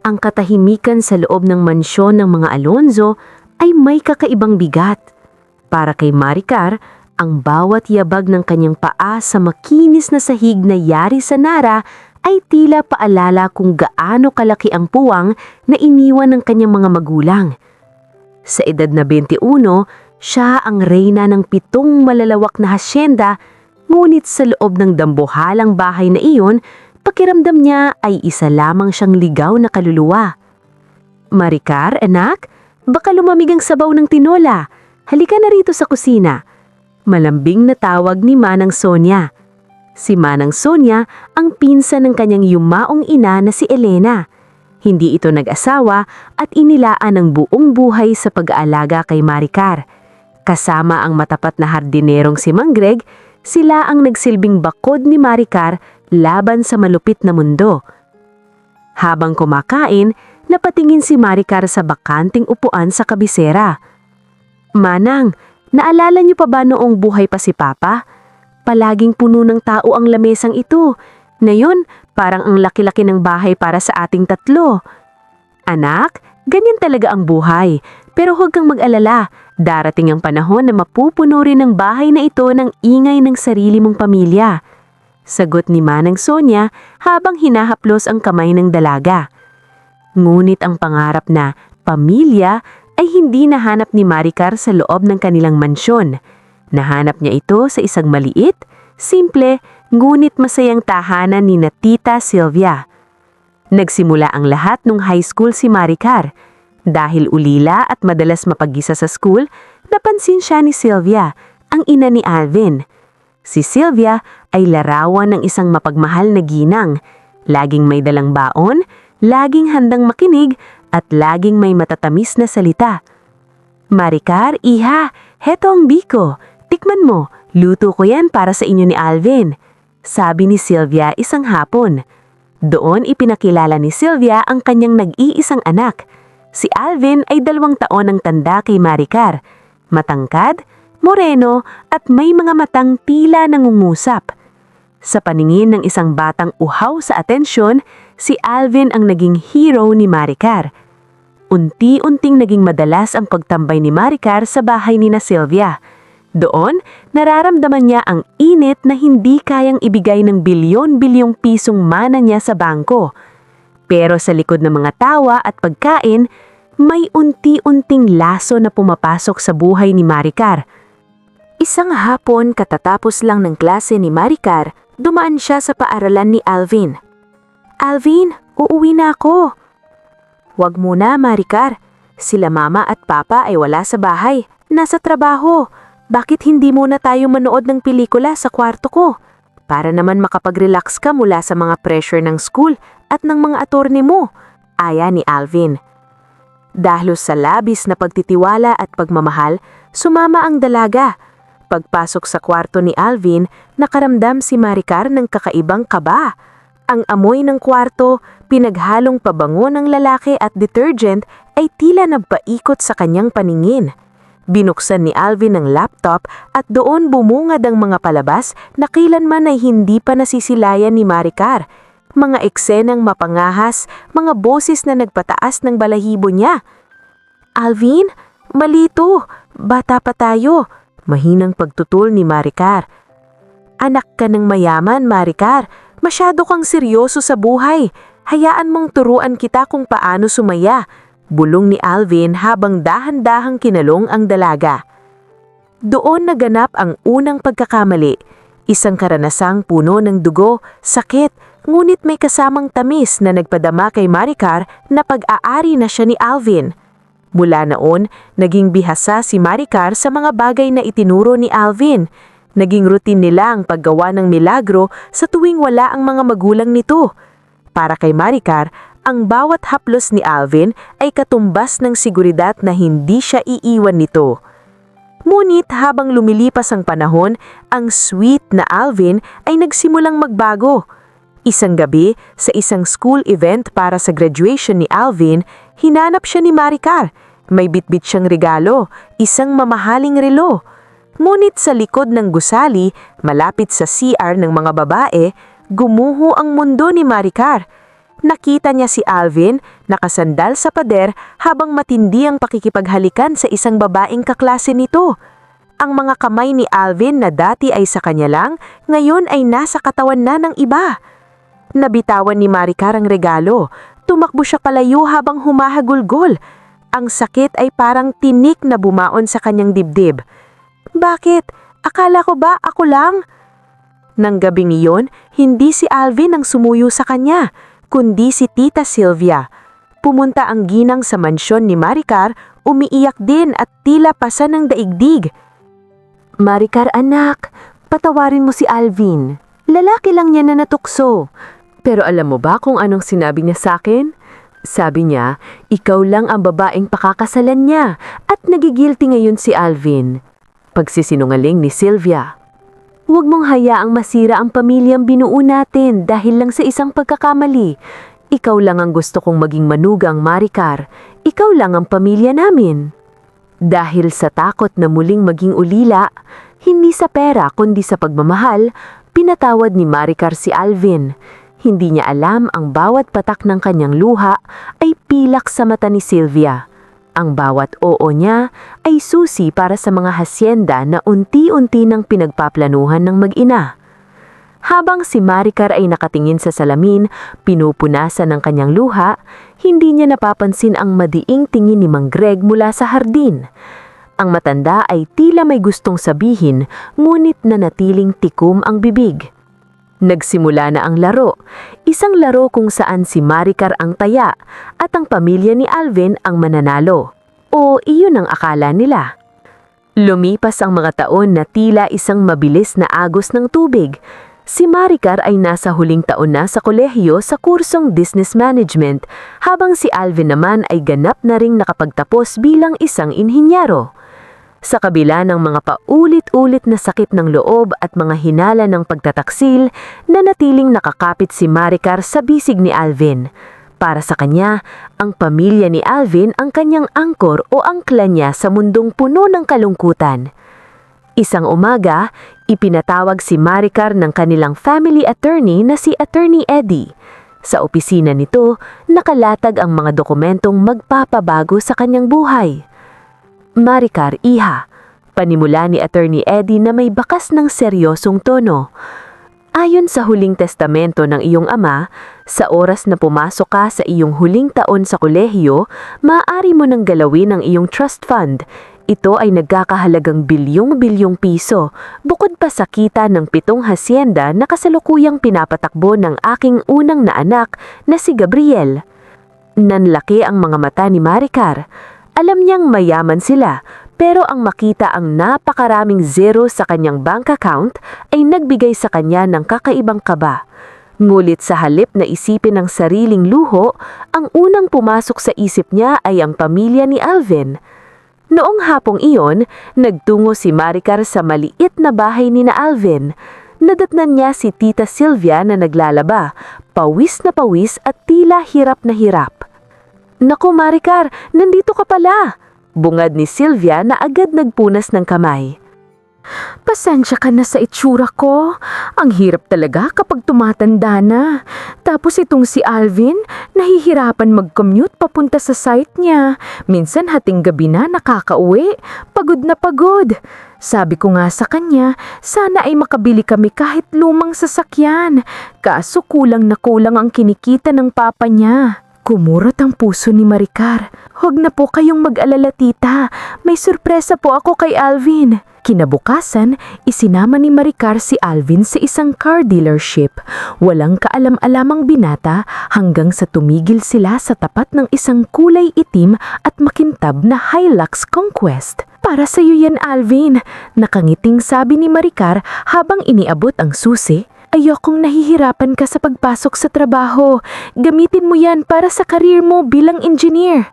Ang katahimikan sa loob ng mansyon ng mga Alonzo ay may kakaibang bigat. Para kay Maricar, ang bawat yabag ng kanyang paa sa makinis na sahig na yari sa Nara ay tila paalala kung gaano kalaki ang puwang na iniwan ng kanyang mga magulang. Sa edad na 21, siya ang reyna ng 7 malalawak na hasyenda, ngunit sa loob ng dambuhalang bahay na iyon, pakiramdam niya ay isa lamang siyang ligaw na kaluluwa. Maricar, anak, baka lumamig ang sabaw ng tinola. Halika na rito sa kusina. Malambing na tawag ni Manang Sonia. Si Manang Sonia ang pinsan ng kanyang yumaong ina na si Elena. Hindi ito nag-asawa at inilaan ang buong buhay sa pag-aalaga kay Maricar. Kasama ang matapat na hardinerong si Mang Greg, sila ang nagsilbing bakod ni Maricar laban sa malupit na mundo. Habang kumakain, napatingin si Maricar sa bakanting upuan sa kabisera. Manang, naalala niyo pa ba noong buhay pa si Papa? Palaging puno ng tao ang lamesang ito. Ngayon, parang ang laki-laki ng bahay para sa ating 3. Anak, ganyan talaga ang buhay. Pero huwag kang mag-alala. Darating ang panahon na mapupuno rin ang bahay na ito ng ingay ng sarili mong pamilya. Sagot ni Manang Sonia habang hinahaplos ang kamay ng dalaga. Ngunit ang pangarap na pamilya ay hindi nahanap ni Maricar sa loob ng kanilang mansyon. Nahanap niya ito sa isang maliit, simple, ngunit masayang tahanan ni na Tita Sylvia. Nagsimula ang lahat nung high school si Maricar. Dahil ulila at madalas mapag-isa sa school, napansin siya ni Sylvia, ang ina ni Alvin. Si Sylvia ay larawan ng isang mapagmahal na ginang. Laging may dalang baon, laging handang makinig, at laging may matatamis na salita. Maricar, iha, heto ang biko. Tikman mo, luto ko yan para sa inyo ni Alvin. Sabi ni Sylvia isang hapon. Doon ipinakilala ni Sylvia ang kanyang nag-iisang anak. Si Alvin ay 2 taon ang tanda kay Maricar. Matangkad, moreno at may mga matang tila nangungusap. Sa paningin ng isang batang uhaw sa atensyon, si Alvin ang naging hero ni Maricar. Unti-unting naging madalas ang pagtambay ni Maricar sa bahay ni na Sylvia. Doon, nararamdaman niya ang init na hindi kayang ibigay ng bilyon-bilyong pisong mana niya sa bangko. Pero sa likod ng mga tawa at pagkain, may unti-unting laso na pumapasok sa buhay ni Maricar. Isang hapon katatapos lang ng klase ni Maricar, dumaan siya sa paaralan ni Alvin. Alvin, uuwi na ako. Wag muna, Maricar. Sila mama at papa ay wala sa bahay. Nasa trabaho. Bakit hindi muna tayo manood ng pelikula sa kwarto ko? Para naman makapag-relax ka mula sa mga pressure ng school at ng mga attorney mo. Aya ni Alvin. Dahil sa labis na pagtitiwala at pagmamahal, sumama ang dalaga. Pagpasok sa kwarto ni Alvin, nakaramdam si Maricar ng kakaibang kaba. Ang amoy ng kwarto, pinaghalong pabango ng lalaki at detergent ay tila nagpaikot sa kanyang paningin. Binuksan ni Alvin ang laptop at doon bumungad ang mga palabas na kailanman ay hindi pa nasisilayan ni Maricar. Mga eksenang mapangahas, mga boses na nagpataas ng balahibo niya. Alvin, malito, bata pa tayo. Mahinang pagtutol ni Maricar. Anak ka ng mayaman, Maricar. Masyado kang seryoso sa buhay. Hayaan mong turuan kita kung paano sumaya. Bulong ni Alvin habang dahan-dahang kinalong ang dalaga. Doon naganap ang unang pagkakamali. Isang karanasang puno ng dugo, sakit, ngunit may kasamang tamis na nagpadama kay Maricar na pag-aari na siya ni Alvin. Mula noon, naging bihasa si Maricar sa mga bagay na itinuro ni Alvin. Naging routine nila ang paggawa ng milagro sa tuwing wala ang mga magulang nito. Para kay Maricar, ang bawat haplos ni Alvin ay katumbas ng seguridad na hindi siya iiwan nito. Ngunit habang lumilipas ang panahon, ang sweet na Alvin ay nagsimulang magbago. Isang gabi, sa isang school event para sa graduation ni Alvin, hinanap siya ni Maricar. May bitbit siyang regalo, isang mamahaling relo. Ngunit sa likod ng gusali, malapit sa CR ng mga babae, gumuho ang mundo ni Maricar. Nakita niya si Alvin nakasandal sa pader habang matindi ang pakikipaghalikan sa isang babaeng kaklase nito. Ang mga kamay ni Alvin na dati ay sa kanya lang, ngayon ay nasa katawan na ng iba. Nabitawan ni Maricar ang regalo. Tumakbo siya palayo habang humahagulgol. Ang sakit ay parang tinik na bumaon sa kanyang dibdib. Bakit? Akala ko ba ako lang? Nang gabing iyon, hindi si Alvin ang sumuyo sa kanya, kundi si Tita Sylvia. Pumunta ang ginang sa mansyon ni Maricar, umiiyak din at tila pasan ng daigdig. Maricar anak, patawarin mo si Alvin. Lalaki lang niya na natukso. Pero alam mo ba kung anong sinabi niya sa akin? Sabi niya, ikaw lang ang babaeng pakakasalan niya at nagigilty ngayon si Alvin. Pagsisinungaling ni Sylvia. Huwag mong hayaang masira ang pamilyang binuo natin dahil lang sa isang pagkakamali. Ikaw lang ang gusto kong maging manugang, Maricar. Ikaw lang ang pamilya namin. Dahil sa takot na muling maging ulila, hindi sa pera kundi sa pagmamahal, pinatawad ni Maricar si Alvin. Hindi niya alam ang bawat patak ng kanyang luha ay pilak sa mata ni Sylvia. Ang bawat oo niya ay susi para sa mga hasyenda na unti-unti nang pinagpaplanuhan ng mag-ina. Habang si Maricar ay nakatingin sa salamin, pinupunasan ng kanyang luha, hindi niya napapansin ang madiing tingin ni Mang Greg mula sa hardin. Ang matanda ay tila may gustong sabihin, ngunit nanatiling tikom ang bibig. Nagsimula na ang laro, isang laro kung saan si Maricar ang taya at ang pamilya ni Alvin ang mananalo. O iyon ang akala nila. Lumipas ang mga taon na tila isang mabilis na agos ng tubig. Si Maricar ay nasa huling taon na sa kolehiyo sa kursong Business Management, habang si Alvin naman ay ganap na ring nakapagtapos bilang isang inhinyero. Sa kabila ng mga paulit-ulit na sakit ng loob at mga hinala ng pagtataksil, nanatiling nakakapit si Maricar sa bisig ni Alvin. Para sa kanya, ang pamilya ni Alvin ang kanyang angkor o angkla niya sa mundong puno ng kalungkutan. Isang umaga, ipinatawag si Maricar ng kanilang family attorney na si Attorney Eddie. Sa opisina nito, nakalatag ang mga dokumentong magpapabago sa kanyang buhay. Maricar, iha, panimula ni Attorney Eddie na may bakas ng seryosong tono. Ayon sa huling testamento ng iyong ama, sa oras na pumasok ka sa iyong huling taon sa kolehiyo, maaari mo nang galawin ang iyong trust fund. Ito ay nagkakahalagang bilyong-bilyong piso, bukod pa sa kita ng 7 hasyenda na kasalukuyang pinapatakbo ng aking unang na anak na si Gabriel. Nanlaki ang mga mata ni Maricar. Alam niyang mayaman sila, pero ang makita ang napakaraming zero sa kanyang bank account ay nagbigay sa kanya ng kakaibang kaba. Ngulit sa halip na isipin ang sariling luho, ang unang pumasok sa isip niya ay ang pamilya ni Alvin. Noong hapong iyon, nagtungo si Maricar sa maliit na bahay ni na Alvin. Nadatnan niya si Tita Sylvia na naglalaba, pawis na pawis at tila hirap na hirap. Naku Maricar, nandito ka pala! Bungad ni Sylvia na agad nagpunas ng kamay. Pasensya ka na sa itsura ko. Ang hirap talaga kapag tumatanda na. Tapos itong si Alvin, nahihirapan mag-commute papunta sa site niya. Minsan hating gabi na nakakauwi. Pagod na pagod. Sabi ko nga sa kanya, sana ay makabili kami kahit lumang sasakyan. Kaso kulang na kulang ang kinikita ng papa niya. Kumurot ang puso ni Maricar. Huwag na po kayong mag-alala tita. May sorpresa po ako kay Alvin. Kinabukasan, isinama ni Maricar si Alvin sa isang car dealership. Walang kaalam-alamang binata hanggang sa tumigil sila sa tapat ng isang kulay itim at makintab na Hilux Conquest. Para sa iyo yan Alvin, nakangiting sabi ni Maricar habang iniabot ang susi. Ayokong nahihirapan ka sa pagpasok sa trabaho. Gamitin mo yan para sa karir mo bilang engineer.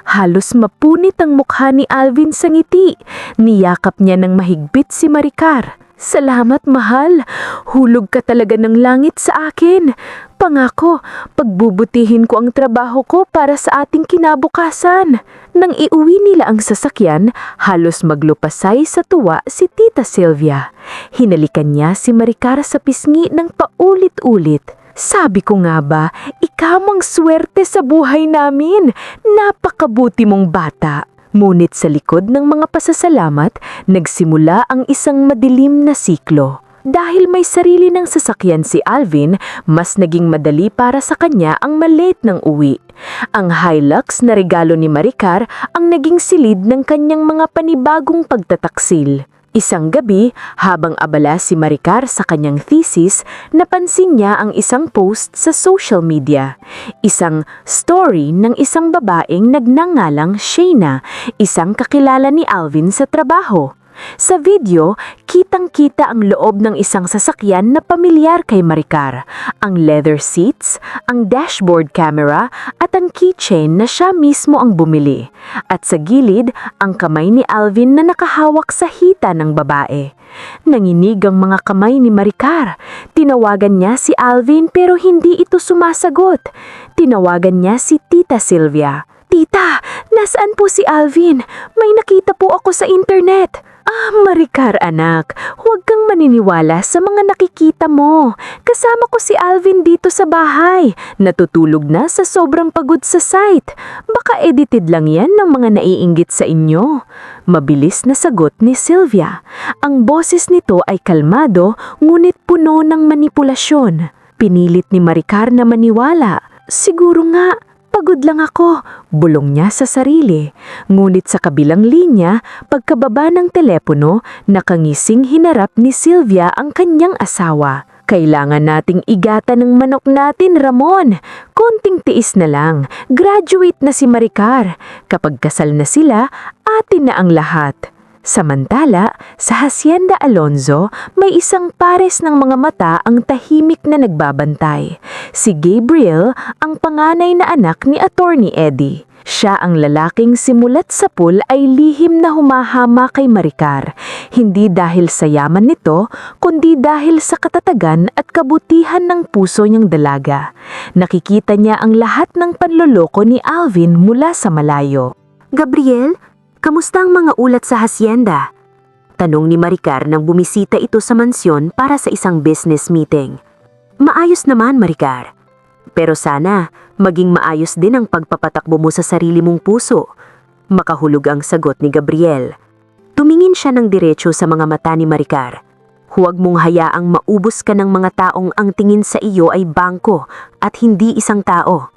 Halos mapunit ang mukha ni Alvin sa ngiti. Niyakap niya ng mahigpit si Maricar. Salamat mahal. Hulog ka talaga ng langit sa akin. Pangako, pagbubutihin ko ang trabaho ko para sa ating kinabukasan. Nang iuwi nila ang sasakyan, halos maglupasay sa tuwa si Tita Sylvia. Hinalikan niya si Maricar sa pisngi ng paulit-ulit. Sabi ko nga ba, ikaw ang swerte sa buhay namin. Napakabuti mong bata. Ngunit sa likod ng mga pasasalamat, nagsimula ang isang madilim na siklo. Dahil may sarili ng sasakyan si Alvin, mas naging madali para sa kanya ang malate ng uwi. Ang Hilux na regalo ni Maricar ang naging silid ng kanyang mga panibagong pagtataksil. Isang gabi, habang abala si Maricar sa kanyang thesis, napansin niya ang isang post sa social media. Isang story ng isang babaeng nagngangalang Shayna, isang kakilala ni Alvin sa trabaho. Sa video, kitang-kita ang loob ng isang sasakyan na pamilyar kay Maricar, ang leather seats, ang dashboard camera at ang keychain na siya mismo ang bumili. At sa gilid, ang kamay ni Alvin na nakahawak sa hita ng babae. Nanginig ang mga kamay ni Maricar. Tinawagan niya si Alvin pero hindi ito sumasagot. Tinawagan niya si Tita Sylvia. "Tita, nasaan po si Alvin? May nakita po ako sa internet." Maricar anak, huwag kang maniniwala sa mga nakikita mo. Kasama ko si Alvin dito sa bahay. Natutulog na sa sobrang pagod sa site. Baka edited lang yan ng mga naiinggit sa inyo. Mabilis na sagot ni Sylvia. Ang boses nito ay kalmado, ngunit puno ng manipulasyon. Pinilit ni Maricar na maniwala. "Siguro nga, pagod lang ako," bulong niya sa sarili. Ngunit sa kabilang linya, pagkababa ng telepono, nakangising hinarap ni Sylvia ang kanyang asawa. "Kailangan nating igatan ng manok natin, Ramon. Konting tiis na lang. Graduate na si Maricar. Kapag kasal na sila, atin na ang lahat." Samantala, sa Hacienda Alonzo, may isang pares ng mga mata ang tahimik na nagbabantay. Si Gabriel, ang panganay na anak ni Attorney Eddie. Siya ang lalaking simulat sa pool ay lihim na humahama kay Maricar. Hindi dahil sa yaman nito, kundi dahil sa katatagan at kabutihan ng puso niyang dalaga. Nakikita niya ang lahat ng panloloko ni Alvin mula sa malayo. "Gabriel, kamusta ang mga ulat sa hacienda?" Tanong ni Maricar nang bumisita ito sa mansyon para sa isang business meeting. "Maayos naman, Maricar. Pero sana, maging maayos din ang pagpapatakbo mo sa sarili mong puso." Makahulog ang sagot ni Gabriel. Tumingin siya ng diretso sa mga mata ni Maricar. "Huwag mong hayaang maubos ka ng mga taong ang tingin sa iyo ay bangko at hindi isang tao."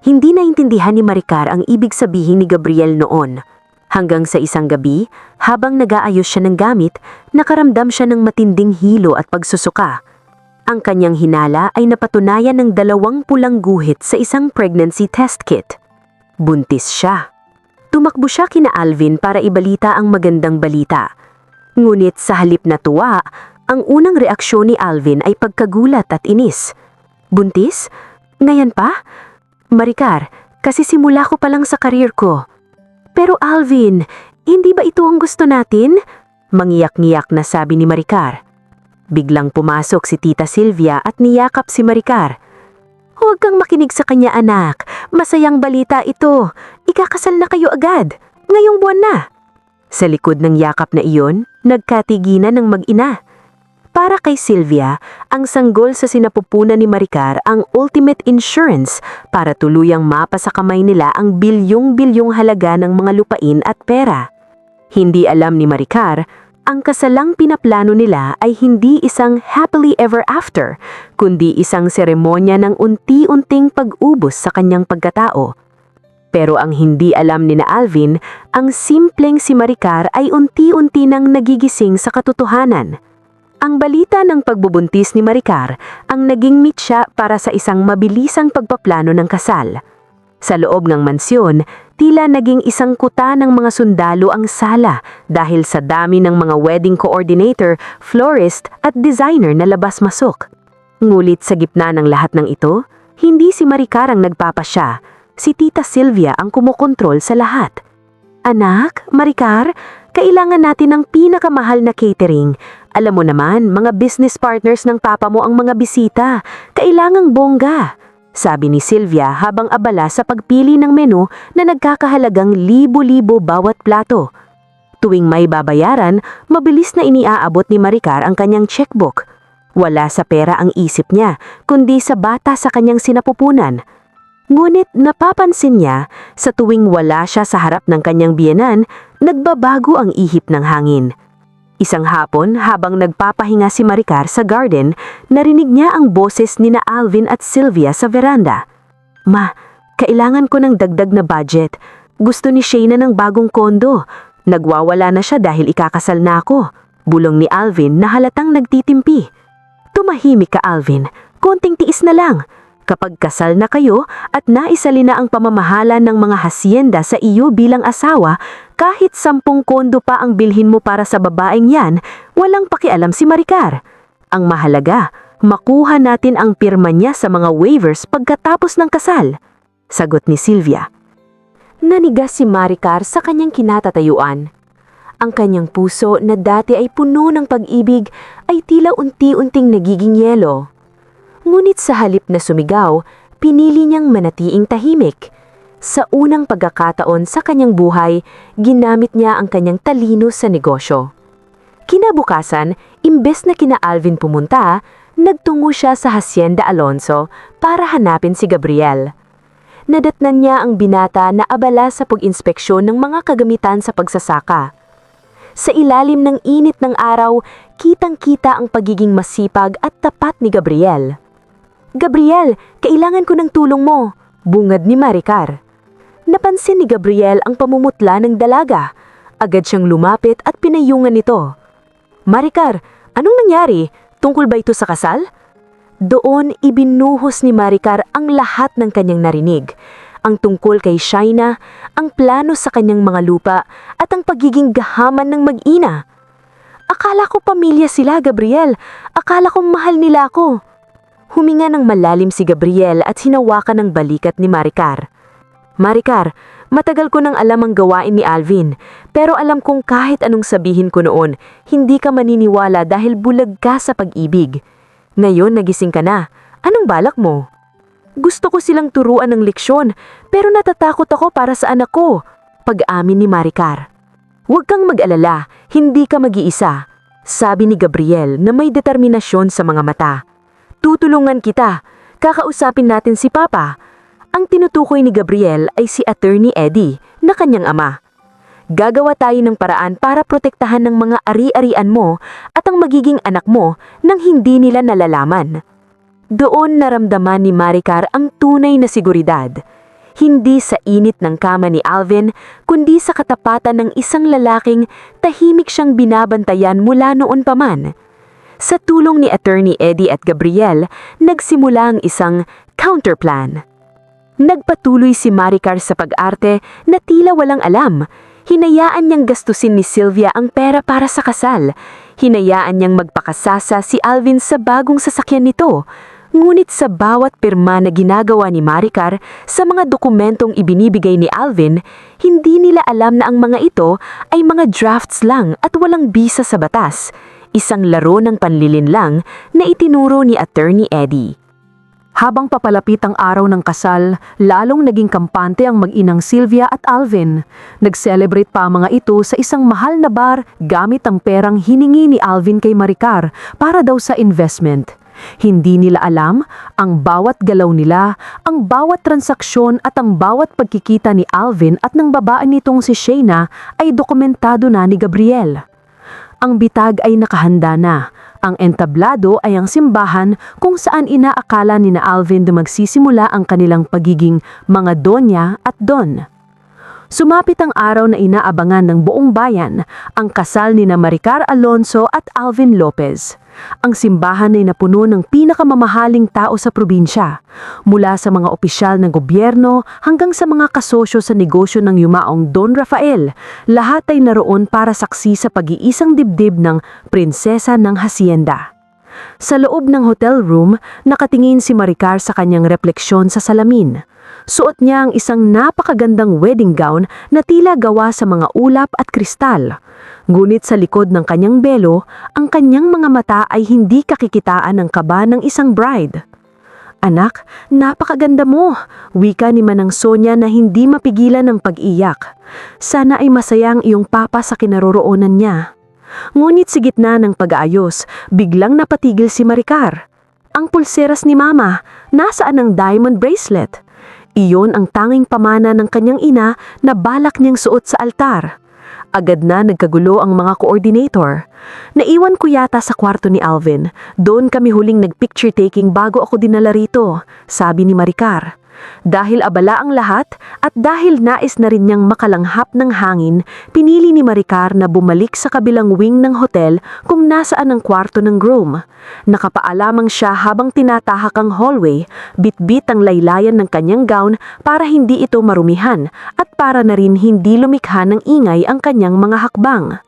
Hindi naintindihan ni Maricar ang ibig sabihin ni Gabriel noon. Hanggang sa isang gabi, habang nag-aayos siya ng gamit, nakaramdam siya ng matinding hilo at pagsusuka. Ang kanyang hinala ay napatunayan ng 2 pulang guhit sa isang pregnancy test kit. Buntis siya. Tumakbo siya kina Alvin para ibalita ang magandang balita. Ngunit sa halip na tuwa, ang unang reaksyon ni Alvin ay pagkagulat at inis. "Buntis? Ngayon pa? Maricar, kasi simula ko pa lang sa karir ko." "Pero Alvin, hindi ba ito ang gusto natin?" Mangiyak-ngiyak na sabi ni Maricar. Biglang pumasok si Tita Sylvia at niyakap si Maricar. "Huwag kang makinig sa kanya, anak. Masayang balita ito. Ikakasal na kayo agad. Ngayong buwan na." Sa likod ng yakap na iyon, nagkatiginan ng mag-ina. Para kay Sylvia, ang sanggol sa sinapupunan ni Maricar ang ultimate insurance para tuluyang mapa sa kamay nila ang bilyong-bilyong halaga ng mga lupain at pera. Hindi alam ni Maricar, ang kasalang pinaplano nila ay hindi isang happily ever after, kundi isang seremonya ng unti-unting pag-ubos sa kanyang pagkatao. Pero ang hindi alam ni na Alvin, ang simpleng si Maricar ay unti-unti nang nagigising sa katotohanan. Ang balita ng pagbubuntis ni Maricar ang naging mitya para sa isang mabilisang pagpaplano ng kasal. Sa loob ng mansyon, tila naging isang kuta ng mga sundalo ang sala dahil sa dami ng mga wedding coordinator, florist at designer na labas-masok. Ngulit sa gitna ng lahat ng ito, hindi si Maricar ang nagpapasya, si Tita Sylvia ang kumokontrol sa lahat. "Anak, Maricar, kailangan natin ng pinakamahal na catering. Alam mo naman, mga business partners ng papa mo ang mga bisita. Kailangang bongga," sabi ni Sylvia habang abala sa pagpili ng menu na nagkakahalagang libo-libo bawat plato. Tuwing may babayaran, mabilis na iniaabot ni Maricar ang kanyang checkbook. Wala sa pera ang isip niya, kundi sa bata sa kanyang sinapupunan. Ngunit napapansin niya, sa tuwing wala siya sa harap ng kanyang biyenan, nagbabago ang ihip ng hangin. Isang hapon, habang nagpapahinga si Maricar sa garden, narinig niya ang boses ni na Alvin at Sylvia sa veranda. "Ma, kailangan ko ng dagdag na budget. Gusto ni Shayna ng bagong kondo. Nagwawala na siya dahil ikakasal na ako," bulong ni Alvin na halatang nagtitimpi. "Tumahimik ka, Alvin. Konting tiis na lang. Kapag kasal na kayo at naisali na ang pamamahala ng mga hasyenda sa iyo bilang asawa, kahit 10 kondo pa ang bilhin mo para sa babaeng yan, walang pakialam si Maricar. Ang mahalaga, makuha natin ang pirma niya sa mga waivers pagkatapos ng kasal," sagot ni Sylvia. Nanigas si Maricar sa kanyang kinatatayuan. Ang kanyang puso na dati ay puno ng pag-ibig ay tila unti-unting nagiging yelo. Ngunit sa halip na sumigaw, pinili niyang manatiing tahimik. Sa unang pagkakataon sa kanyang buhay, ginamit niya ang kanyang talino sa negosyo. Kinabukasan, imbes na kina Alvin pumunta, nagtungo siya sa Hacienda Alonso para hanapin si Gabriel. Nadatnan niya ang binata na abala sa pag-inspeksyon ng mga kagamitan sa pagsasaka. Sa ilalim ng init ng araw, kitang-kita ang pagiging masipag at tapat ni Gabriel. "Gabriel, kailangan ko ng tulong mo," bungad ni Maricar. Napansin ni Gabriel ang pamumutla ng dalaga. Agad siyang lumapit at pinayungan nito. "Maricar, anong nangyari? Tungkol ba ito sa kasal?" Doon ibinuhos ni Maricar ang lahat ng kanyang narinig. Ang tungkol kay Shayna, ang plano sa kanyang mga lupa, at ang pagiging gahaman ng mag-ina. "Akala ko pamilya sila, Gabriel. Akala ko mahal nila ako." Huminga ng malalim si Gabriel at hinawakan ng balikat ni Maricar. "Maricar, matagal ko nang alam ang gawain ni Alvin, pero alam kong kahit anong sabihin ko noon, hindi ka maniniwala dahil bulag ka sa pag-ibig. Ngayon nagising ka na. Anong balak mo?" "Gusto ko silang turuan ng leksyon, pero natatakot ako para sa anak ko," pag-amin ni Maricar. "Huwag kang mag-alala, hindi ka mag-iisa," sabi ni Gabriel na may determinasyon sa mga mata. "Tutulungan kita. Kakausapin natin si Papa." Ang tinutukoy ni Gabriel ay si Attorney Eddie, na kanyang ama. "Gagawa tayo ng paraan para protektahan ng mga ari-arian mo at ang magiging anak mo nang hindi nila nalalaman." Doon naramdaman ni Maricar ang tunay na seguridad. Hindi sa init ng kama ni Alvin, kundi sa katapatan ng isang lalaking tahimik siyang binabantayan mula noon pa man. Sa tulong ni Attorney Eddie at Gabriel, nagsimula ang isang counterplan. Nagpatuloy si Maricar sa pag-arte na tila walang alam. Hinayaan niyang gastusin ni Sylvia ang pera para sa kasal. Hinayaan niyang magpakasasa si Alvin sa bagong sasakyan nito. Ngunit sa bawat pirma na ginagawa ni Maricar sa mga dokumentong ibinibigay ni Alvin, hindi nila alam na ang mga ito ay mga drafts lang at walang bisa sa batas. Isang laro ng panlilinlang na itinuro ni Attorney Eddie. Habang papalapit ang araw ng kasal, lalong naging kampante ang mag-inang Sylvia at Alvin. Nag-celebrate pa ang mga ito sa isang mahal na bar gamit ang perang hiningi ni Alvin kay Maricar para daw sa investment. Hindi nila alam ang bawat galaw nila, ang bawat transaksyon at ang bawat pagkikita ni Alvin at ng babae nitong si Shayna ay dokumentado na ni Gabriel. Ang bitag ay nakahanda na. Ang entablado ay ang simbahan kung saan inaakala ni na Alvin na magsisimula ang kanilang pagiging mga donya at don. Sumapit ang araw na inaabangan ng buong bayan, ang kasal ni na Maricar Alonso at Alvin Lopez. Ang simbahan ay napuno ng pinakamamahaling tao sa probinsya, mula sa mga opisyal ng gobyerno hanggang sa mga kasosyo sa negosyo ng yumaong Don Rafael. Lahat ay naroon para saksi sa pag-iisang dibdib ng prinsesa ng hacienda. Sa loob ng hotel room, nakatingin si Maricar sa kanyang refleksyon sa salamin. Suot niya ang isang napakagandang wedding gown na tila gawa sa mga ulap at kristal. Ngunit sa likod ng kanyang belo, ang kanyang mga mata ay hindi kakikitaan ng kaba ng isang bride. "Anak, napakaganda mo," wika ni Manang Sonia na hindi mapigilan ng pag-iyak. "Sana ay masaya ang iyong papa sa kinaroroonan niya." Ngunit sa gitna ng pag-aayos, biglang napatigil si Maricar. Ang pulseras ni Mama, nasaan ang diamond bracelet? Iyon ang tanging pamana ng kanyang ina na balak niyang suot sa altar. Agad na nagkagulo ang mga coordinator. Naiwan ko yata sa kwarto ni Alvin. Doon kami huling nag-picture taking bago ako dinala rito, sabi ni Maricar. Dahil abala ang lahat at dahil nais na rin niyang makalanghap ng hangin, pinili ni Maricar na bumalik sa kabilang wing ng hotel kung nasaan ang kwarto ng groom. Nakapaalamang siya habang tinatahak ang hallway, bit-bit ang laylayan ng kanyang gown para hindi ito marumihan at para na rin hindi lumikha ng ingay ang kanyang mga hakbang.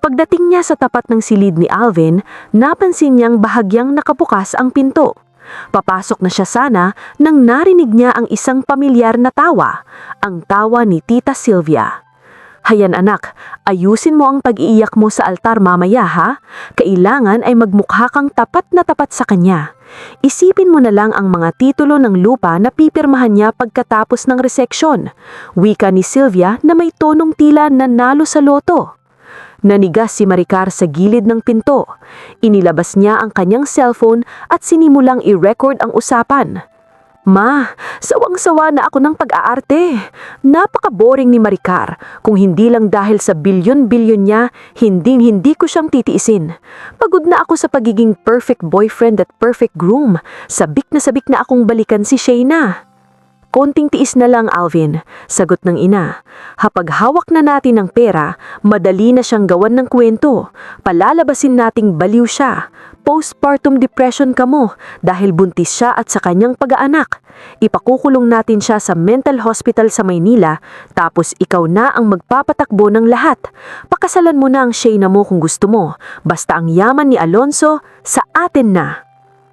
Pagdating niya sa tapat ng silid ni Alvin, napansin niyang bahagyang nakabukas ang pinto. Papasok na siya sana nang narinig niya ang isang pamilyar na tawa, ang tawa ni Tita Sylvia. Hayan anak, ayusin mo ang pag-iiyak mo sa altar mamaya ha? Kailangan ay magmukha kang tapat na tapat sa kanya. Isipin mo na lang ang mga titulo ng lupa na pipirmahan niya pagkatapos ng reseksyon. Wika ni Sylvia na may tonong tila nanalo sa loto. Nanigas si Maricar sa gilid ng pinto. Inilabas niya ang kanyang cellphone at sinimulang i-record ang usapan. Ma, sawang-sawa na ako ng pag-aarte. Napaka-boring ni Maricar. Kung hindi lang dahil sa bilyon-bilyon niya, hindi ko siyang titiisin. Pagod na ako sa pagiging perfect boyfriend at perfect groom. Sabik na akong balikan si Shayna. Konting tiis na lang, Alvin, sagot ng ina. Kapag hawak na natin ang pera, madali na siyang gawan ng kwento. Palalabasin nating baliw siya. Postpartum depression ka mo dahil buntis siya at sa kanyang pag-aanak. Ipakukulong natin siya sa mental hospital sa Maynila, tapos ikaw na ang magpapatakbo ng lahat. Pakasalan mo na ang Shayna mo kung gusto mo. Basta ang yaman ni Alonzo, sa atin na.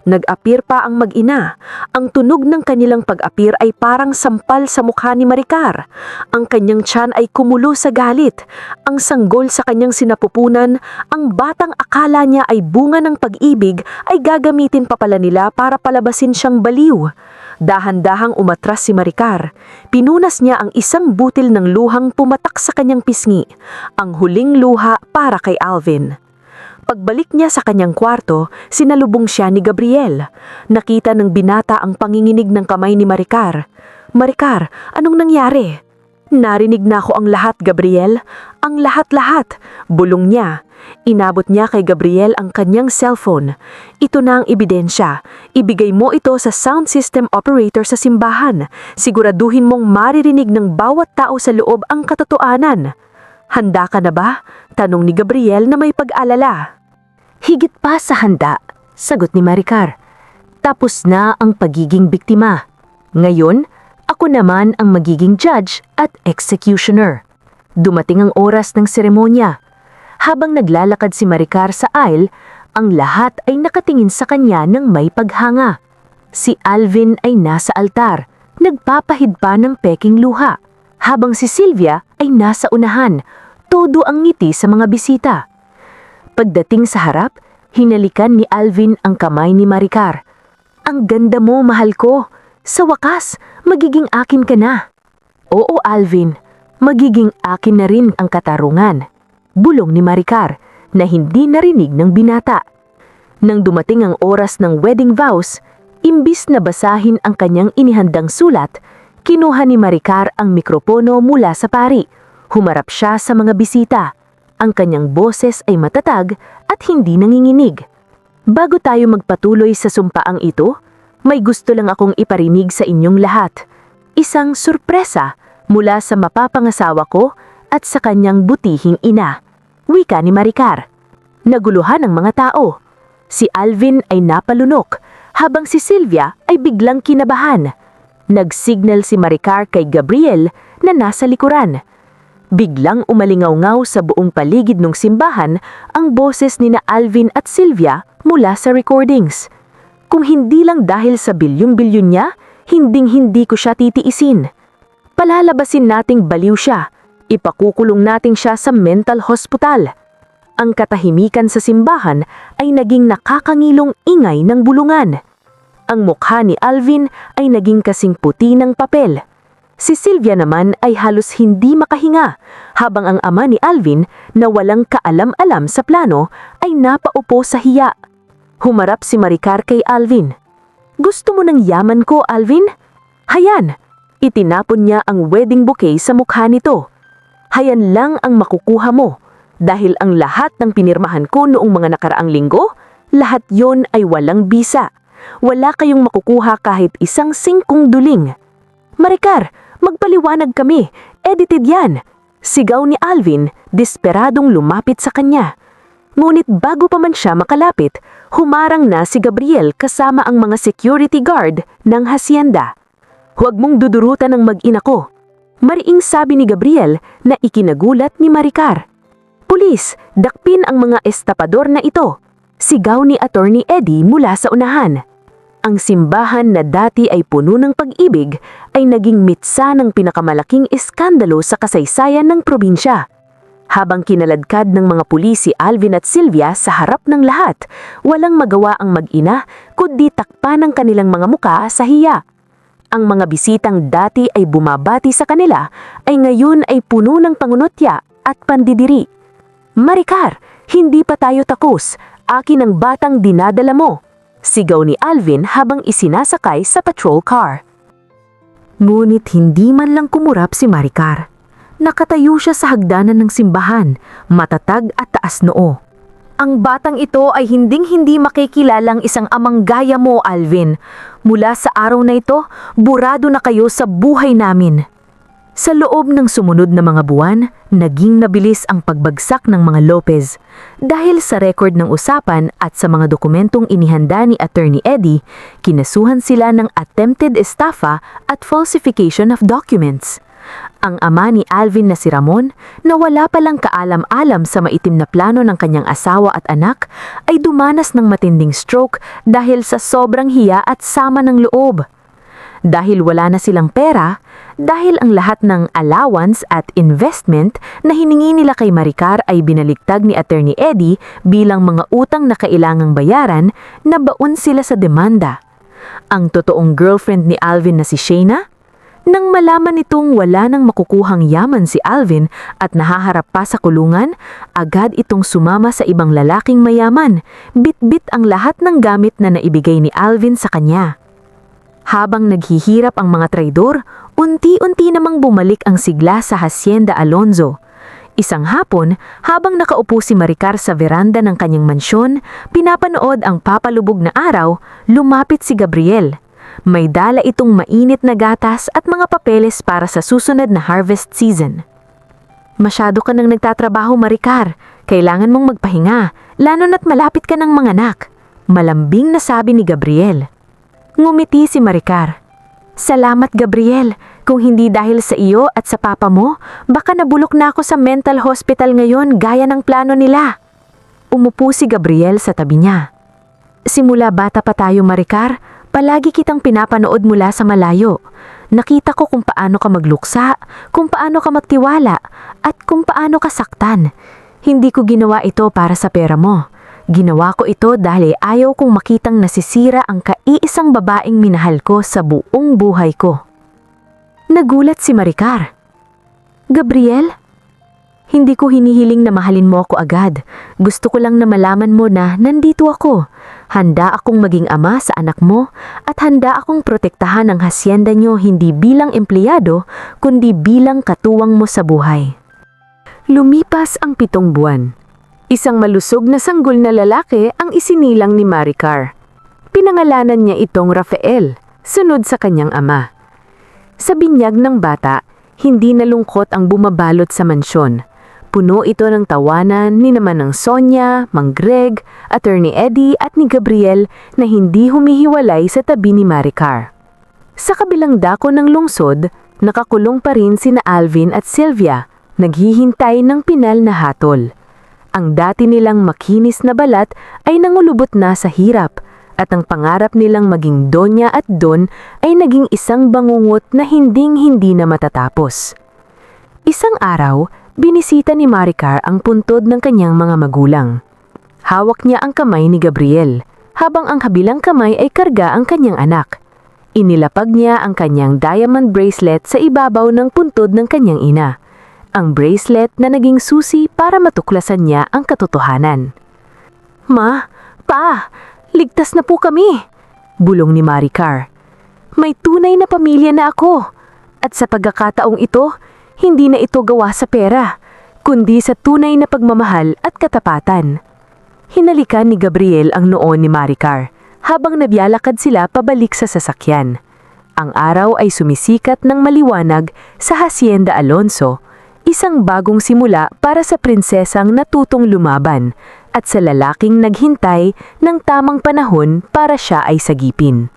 Nag-apir pa ang mag-ina. Ang tunog ng kanilang pag-apir ay parang sampal sa mukha ni Maricar. Ang kanyang tiyan ay kumulo sa galit. Ang sanggol sa kanyang sinapupunan, ang batang akala niya ay bunga ng pag-ibig ay gagamitin pa pala nila para palabasin siyang baliw. Dahan-dahang umatras si Maricar. Pinunas niya ang isang butil ng luhang pumatak sa kanyang pisngi. Ang huling luha para kay Alvin. Pagbalik niya sa kanyang kwarto, sinalubong siya ni Gabriel. Nakita ng binata ang panginginig ng kamay ni Maricar. Maricar, anong nangyari? Narinig na ako ang lahat, Gabriel. Ang lahat-lahat. Bulong niya. Inabot niya kay Gabriel ang kanyang cellphone. Ito na ang ebidensya. Ibigay mo ito sa sound system operator sa simbahan. Siguraduhin mong maririnig ng bawat tao sa loob ang katotohanan. Handa ka na ba? Tanong ni Gabriel na may pag-alala. Higit pa sa handa, sagot ni Maricar. Tapos na ang pagiging biktima. Ngayon, ako naman ang magiging judge at executioner. Dumating ang oras ng seremonya. Habang naglalakad si Maricar sa aisle, ang lahat ay nakatingin sa kanya ng may paghanga. Si Alvin ay nasa altar, nagpapahid pa ng peking luha, habang si Sylvia ay nasa unahan, todo ang ngiti sa mga bisita. Pagdating sa harap, hinalikan ni Alvin ang kamay ni Maricar. Ang ganda mo, mahal ko. Sa wakas, magiging akin ka na. Oo, Alvin, magiging akin na rin ang katarungan. Bulong ni Maricar na hindi narinig ng binata. Nang dumating ang oras ng wedding vows, imbis na basahin ang kanyang inihandang sulat, kinuha ni Maricar ang mikropono mula sa pari. Humarap siya sa mga bisita. Ang kanyang boses ay matatag at hindi nanginginig. Bago tayo magpatuloy sa sumpaang ito, may gusto lang akong iparinig sa inyong lahat. Isang sorpresa mula sa mapapangasawa ko at sa kanyang butihing ina. Wika ni Maricar. Naguluhan ang mga tao. Si Alvin ay napalunok, habang si Sylvia ay biglang kinabahan. Nag-signal si Maricar kay Gabriel na nasa likuran. Biglang umalingaw-ngaw sa buong paligid ng simbahan ang boses ni na Alvin at Sylvia mula sa recordings. Kung hindi lang dahil sa bilyong-bilyon niya, hinding-hindi ko siya titiisin. Palalabasin nating baliw siya. Ipakukulong natin siya sa mental hospital. Ang katahimikan sa simbahan ay naging nakakangilong ingay ng bulungan. Ang mukha ni Alvin ay naging kasing puti ng papel. Si Sylvia naman ay halos hindi makahinga, habang ang ama ni Alvin na walang kaalam-alam sa plano ay napaupo sa hiya. Humarap si Maricar kay Alvin. "Gusto mo ng yaman ko, Alvin? Hayan!" Itinapon niya ang wedding bouquet sa mukha nito. "Hayan lang ang makukuha mo, dahil ang lahat ng pinirmahan ko noong mga nakaraang linggo, lahat yon ay walang bisa. Wala kayong makukuha kahit isang singkong duling." "Maricar, magpaliwanag kami, edited yan!" Sigaw ni Alvin, desperadong lumapit sa kanya. Ngunit bago pa man siya makalapit, humarang na si Gabriel kasama ang mga security guard ng hacienda. "Huwag mong dudurutan ng mag-ina ko," mariing sabi ni Gabriel na ikinagulat ni Maricar. "Pulis, dakpin ang mga estapador na ito," sigaw ni Attorney Eddie mula sa unahan. Ang simbahan na dati ay puno ng pag-ibig ay naging mitsa ng pinakamalaking iskandalo sa kasaysayan ng probinsya. Habang kinaladkad ng mga pulis si Alvin at Sylvia sa harap ng lahat, walang magawa ang mag-ina kundi takpan ang kanilang mga muka sa hiya. Ang mga bisitang dati ay bumabati sa kanila ay ngayon ay puno ng pangunotya at pandidiri. "Maricar, hindi pa tayo takos. Akin ang batang dinadala mo," sigaw ni Alvin habang isinasakay sa patrol car. Ngunit hindi man lang kumurap si Maricar. Nakatayo siya sa hagdanan ng simbahan, matatag at taas noo. "Ang batang ito ay hinding-hindi makikilalang isang amang gaya mo, Alvin. Mula sa araw na ito, burado na kayo sa buhay namin." Sa loob ng sumunod na mga buwan, naging nabilis ang pagbagsak ng mga Lopez. Dahil sa record ng usapan at sa mga dokumentong inihanda ni Attorney Eddie, kinasuhan sila ng attempted estafa at falsification of documents. Ang ama ni Alvin na si Ramon, na wala palang kaalam-alam sa maitim na plano ng kanyang asawa at anak, ay dumanas ng matinding stroke dahil sa sobrang hiya at sama ng loob. Dahil wala na silang pera, dahil ang lahat ng allowance at investment na hiningi nila kay Maricar ay binaligtad ni Attorney Eddie bilang mga utang na kailangang bayaran, nabaon sila sa demanda. Ang totoong girlfriend ni Alvin na si Shayna, nang malaman nitong wala nang makukuhang yaman si Alvin at nahaharap pa sa kulungan, agad itong sumama sa ibang lalaking mayaman, bit-bit ang lahat ng gamit na naibigay ni Alvin sa kanya. Habang naghihirap ang mga traidor, unti-unti namang bumalik ang sigla sa Hacienda Alonzo. Isang hapon, habang nakaupo si Maricar sa veranda ng kanyang mansyon, pinapanood ang papalubog na araw, lumapit si Gabriel. May dala itong mainit na gatas at mga papeles para sa susunod na harvest season. "Masyado ka nang nagtatrabaho, Maricar. Kailangan mong magpahinga, lalo na't malapit ka ng mga anak," malambing na sabi ni Gabriel. Ngumiti si Maricar. "Salamat, Gabriel. Kung hindi dahil sa iyo at sa papa mo, baka nabulok na ako sa mental hospital ngayon gaya ng plano nila." Umupo si Gabriel sa tabi niya. "Simula bata pa tayo, Maricar, palagi kitang pinapanood mula sa malayo. Nakita ko kung paano ka magluksa, kung paano ka magtiwala, at kung paano ka saktan. Hindi ko ginawa ito para sa pera mo. Ginawa ko ito dahil ayaw kong makitang nasisira ang kaiisang babaeng minahal ko sa buong buhay ko." Nagulat si Maricar. "Gabriel? Hindi ko hinihiling na mahalin mo ako agad. Gusto ko lang na malaman mo na nandito ako. Handa akong maging ama sa anak mo at handa akong protektahan ang hacienda nyo hindi bilang empleyado kundi bilang katuwang mo sa buhay." Lumipas ang 7 buwan. Isang malusog na sanggol na lalaki ang isinilang ni Maricar. Pinangalanan niya itong Rafael, sunod sa kanyang ama. Sa binyag ng bata, hindi nalungkot ang bumabalot sa mansyon. Puno ito ng tawanan ni naman ng Sonia, Mang Greg, Attorney Eddie at ni Gabriel na hindi humihiwalay sa tabi ni Maricar. Sa kabilang dako ng lungsod, nakakulong pa rin sina Alvin at Sylvia, naghihintay ng pinal na hatol. Ang dati nilang makinis na balat ay nangulubot na sa hirap at ang pangarap nilang maging donya at don ay naging isang bangungot na hinding-hindi na matatapos. Isang araw, binisita ni Maricar ang puntod ng kanyang mga magulang. Hawak niya ang kamay ni Gabriel, habang ang kabilang kamay ay karga ang kanyang anak. Inilapag niya ang kanyang diamond bracelet sa ibabaw ng puntod ng kanyang ina. Ang bracelet na naging susi para matuklasan niya ang katotohanan. Ma, Pa, ligtas na po kami, bulong ni Maricar. May tunay na pamilya na ako. At sa pagkakataong ito, hindi na ito gawa sa pera, kundi sa tunay na pagmamahal at katapatan. Hinalikan ni Gabriel ang noo ni Maricar habang nabiyalakad sila pabalik sa sasakyan. Ang araw ay sumisikat ng maliwanag sa Hacienda Alonso, isang bagong simula para sa prinsesang natutong lumaban at sa lalaking naghintay ng tamang panahon para siya ay sagipin.